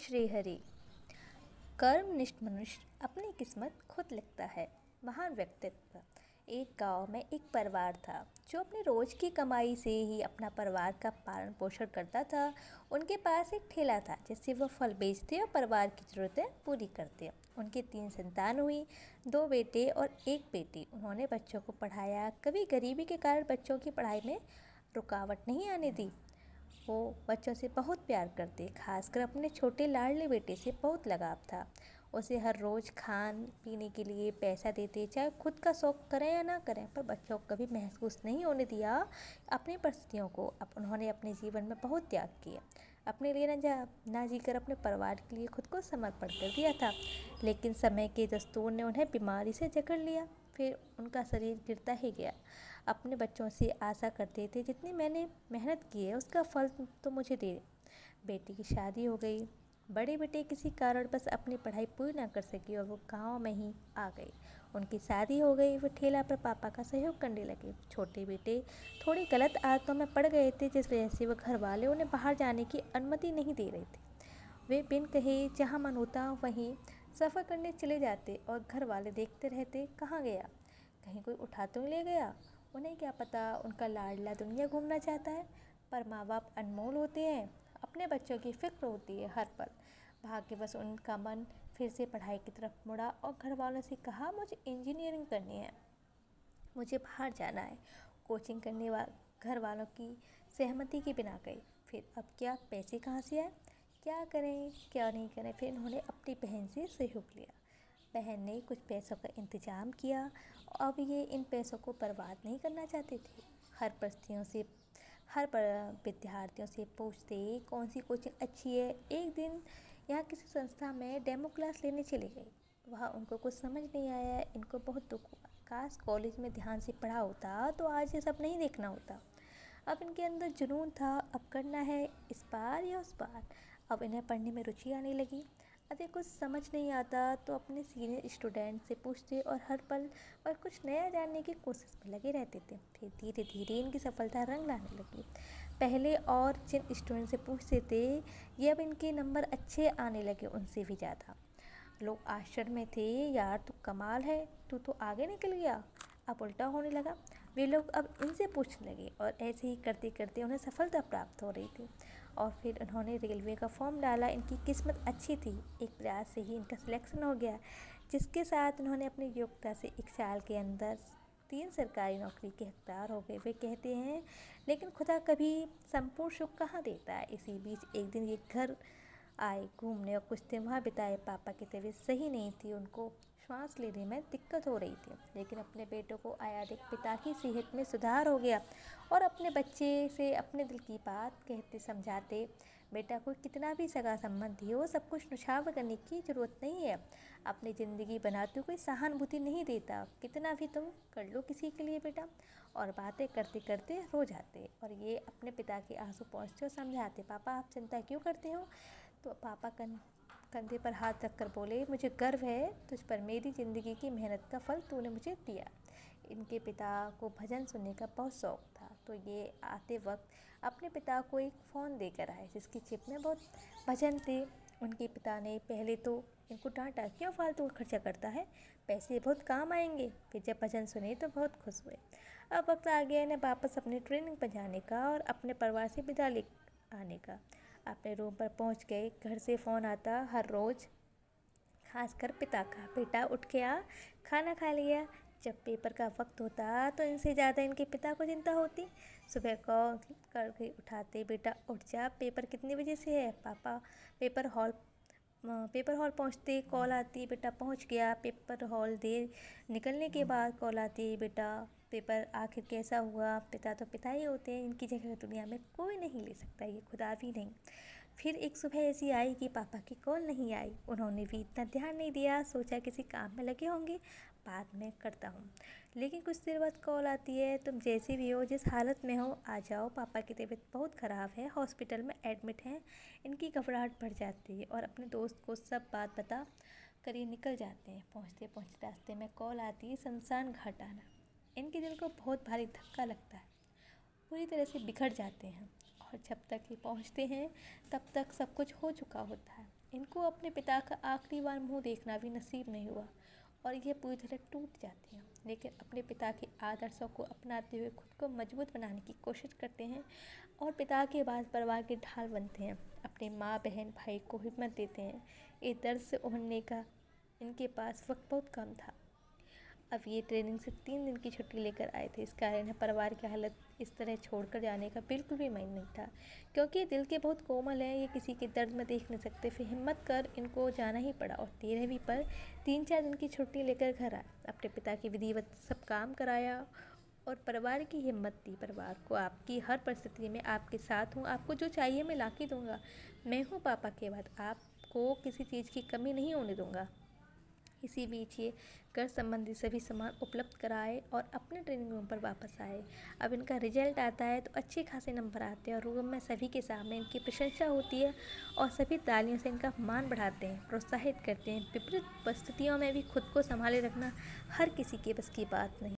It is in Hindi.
श्रीहरि। कर्मनिष्ठ मनुष्य अपनी किस्मत खुद लिखता है। महान व्यक्तित्व। एक गांव में एक परिवार था जो अपनी रोज की कमाई से ही अपना परिवार का पालन पोषण करता था। उनके पास एक ठेला था जिससे वो फल बेचते और परिवार की ज़रूरतें पूरी करते। उनकी 3 संतान हुई, 2 बेटे और 1 बेटी। उन्होंने बच्चों को पढ़ाया, कभी गरीबी के कारण बच्चों की पढ़ाई में रुकावट नहीं आने दी। वो बच्चों से बहुत प्यार करते, खासकर अपने छोटे लाडले बेटे से बहुत लगाव था। उसे हर रोज़ खान पीने के लिए पैसा देते, चाहे खुद का शौक करें या ना करें, पर बच्चों को कभी महसूस नहीं होने दिया अपनी परिस्थितियों को। अब उन्होंने अपने जीवन में बहुत त्याग किया, अपने लिए ना जीकर अपने परिवार के लिए खुद को समर्पण कर दिया था। लेकिन समय के दस्तूर ने उन्हें बीमारी से जकड़ लिया, फिर उनका शरीर गिरता ही गया। अपने बच्चों से आशा करते थे जितनी मैंने मेहनत की है उसका फल तो मुझे दे। बेटी की शादी हो गई, बड़े बेटे किसी कारण बस अपनी पढ़ाई पूरी ना कर सकी और वो गांव में ही आ गई। उनकी शादी हो गई, वो ठेला पर पापा का सहयोग करने लगे। छोटे बेटे थोड़ी गलत आदतों में पड़ गए थे, जिस वजह से वो घर वाले उन्हें बाहर जाने की अनुमति नहीं दे रहे थे। वे बिन कहे जहाँ मन होता वहीं सफ़र करने चले जाते और घर वाले देखते रहते, कहाँ गया, कहीं कोई उठा तो ले गया। उन्हें क्या पता, उनका लाडला दुनिया घूमना चाहता है। पर माँ बाप अनमोल होते हैं, अपने बच्चों की फिक्र होती है हर पल। भाग्यवश उनका मन फिर से पढ़ाई की तरफ मुड़ा और घर वालों से कहा, मुझे इंजीनियरिंग करनी है, मुझे बाहर जाना है। कोचिंग करने घर वालों की सहमति के बिना गई। फिर अब क्या, पैसे कहाँ से आए, क्या करें क्या नहीं करें। फिर उन्होंने अपनी बहन से सहयोग लिया। बहन ने कुछ पैसों का इंतजाम किया। अब ये इन पैसों को बर्बाद नहीं करना चाहते थे। हर विद्यार्थियों से पूछते कौन सी कोचिंग अच्छी है। एक दिन यहाँ किसी संस्था में डेमो क्लास लेने चले गए। वहाँ उनको कुछ समझ नहीं आया। इनको बहुत दुख हुआ, काश कॉलेज में ध्यान से पढ़ा होता तो आज ये सब नहीं देखना होता। अब इनके अंदर जुनून था, अब करना है इस बार या उस बार। अब इन्हें पढ़ने में रुचि आने लगी। अगर कुछ समझ नहीं आता तो अपने सीनियर स्टूडेंट से पूछते और हर पल और कुछ नया जानने की कोशिश में लगे रहते थे। फिर धीरे धीरे इनकी सफलता रंग लाने लगी। पहले और जिन स्टूडेंट से पूछते थे, ये अब इनके नंबर अच्छे आने लगे उनसे भी ज़्यादा। लोग आश्चर्य में थे, यार तू कमाल है, तू तो आगे निकल गया। अब उल्टा होने लगा, वे लोग अब इनसे पूछने लगे और ऐसे ही करते करते उन्हें सफलता प्राप्त हो रही थी। और फिर उन्होंने रेलवे का फॉर्म डाला। इनकी किस्मत अच्छी थी, एक प्रयास से ही इनका सिलेक्शन हो गया, जिसके साथ उन्होंने अपनी योग्यता से 1 साल के अंदर 3 सरकारी नौकरी के हकदार हो गए। वे कहते हैं, लेकिन खुदा कभी संपूर्ण सुख कहाँ देता है। इसी बीच एक दिन ये घर आए घूमने और कुछ दिन वहाँ बिताए। पापा की तबीयत सही नहीं थी, उनको श्वास लेने में दिक्कत हो रही थी। लेकिन अपने बेटों को आया देख पिता की सेहत में सुधार हो गया और अपने बच्चे से अपने दिल की बात कहते समझाते, बेटा कोई कितना भी सगा संबंधी हो, सब कुछ नुछावर करने की ज़रूरत नहीं है। अपनी ज़िंदगी बनाते कोई सहानुभूति नहीं देता, कितना भी तुम कर लो किसी के लिए बेटा। और बातें करते करते रो जाते और ये अपने पिता के आंसू पहुँचते और समझाते, पापा आप चिंता क्यों करते हो। तो पापा कंधे पर हाथ रखकर बोले, मुझे गर्व है तुझ पर, मेरी ज़िंदगी की मेहनत का फल तूने मुझे दिया। इनके पिता को भजन सुनने का बहुत शौक़ था, तो ये आते वक्त अपने पिता को एक फ़ोन देकर आए जिसकी चिप में बहुत भजन थे। उनके पिता ने पहले तो इनको डांटा, क्यों फालतू खर्चा करता है, पैसे बहुत काम आएंगे। फिर जब भजन सुने तो बहुत खुश हुए। अब वक्त आ गया इन्हें वापस अपने ट्रेनिंग पर जाने का और अपने परिवार से विदा ले आने का। अपने रूम पर पहुंच गए। घर से फ़ोन आता हर रोज़, खासकर पिता का, बेटा उठ के आ, खाना खा लिया। जब पेपर का वक्त होता तो इनसे ज़्यादा इनके पिता को चिंता होती। सुबह कॉल करके उठाते, बेटा उठ जा, पेपर कितने बजे से है। पापा पेपर हॉल पहुँचते कॉल आती, बेटा पहुँच गया। पेपर हॉल देर निकलने के बाद कॉल आती, बेटा पेपर आखिर कैसा हुआ। पिता तो पिता ही होते हैं, इनकी जगह दुनिया में कोई नहीं ले सकता, ये खुदा भी नहीं। फिर एक सुबह ऐसी आई कि पापा की कॉल नहीं आई। उन्होंने भी इतना ध्यान नहीं दिया, सोचा किसी काम में लगे होंगे, बाद में करता हूँ। लेकिन कुछ देर बाद कॉल आती है, तुम जैसे भी हो, जिस हालत में हो आ जाओ, पापा की तबीयत बहुत ख़राब है, हॉस्पिटल में एडमिट हैं। इनकी घबराहट बढ़ जाती है और अपने दोस्त को सब बात बता कर ये निकल जाते हैं। पहुँचते पहुँचते रास्ते में कॉल आती है, शमशान घाट आना। इनके दिल को बहुत भारी धक्का लगता है, पूरी तरह से बिखर जाते हैं। और जब तक ये पहुँचते हैं तब तक सब कुछ हो चुका होता है। इनको अपने पिता का आखिरी बार मुंह देखना भी नसीब नहीं हुआ और ये पूरी तरह टूट जाते हैं, लेकिन अपने पिता के आदर्शों को अपनाते हुए खुद को मजबूत बनाने की कोशिश करते हैं और पिता के बाद परिवार के ढाल बनते हैं। अपने माँ बहन भाई को हिम्मत देते हैं। इस दर्द से उभरने का इनके पास वक्त बहुत कम था। अब ये ट्रेनिंग से 3 दिन की छुट्टी लेकर आए थे। इस कारण इन्हें परिवार की हालत इस तरह छोड़कर जाने का बिल्कुल भी मन नहीं था, क्योंकि ये दिल के बहुत कोमल हैं। ये किसी के दर्द में देख नहीं सकते। फिर हिम्मत कर इनको जाना ही पड़ा और 13वीं पर 3-4 दिन की छुट्टी लेकर घर आए। अपने पिता की विधिवत सब काम कराया और परिवार की हिम्मत दी परिवार को, आपकी हर परिस्थिति में आपके साथ हूँ, आपको जो चाहिए मैं ला के दूँगा। मैं हूँ पापा के बाद, आपको किसी चीज़ की कमी नहीं होने दूँगा। इसी बीच ये कर संबंधी सभी सामान उपलब्ध कराए और अपने ट्रेनिंग रूम पर वापस आए। अब इनका रिजल्ट आता है तो अच्छे खासे नंबर आते हैं और रूम में सभी के सामने इनकी प्रशंसा होती है और सभी तालियों से इनका मान बढ़ाते हैं, प्रोत्साहित करते हैं। विपरीत परिस्थितियों में भी खुद को संभाले रखना हर किसी के बस की बात नहीं।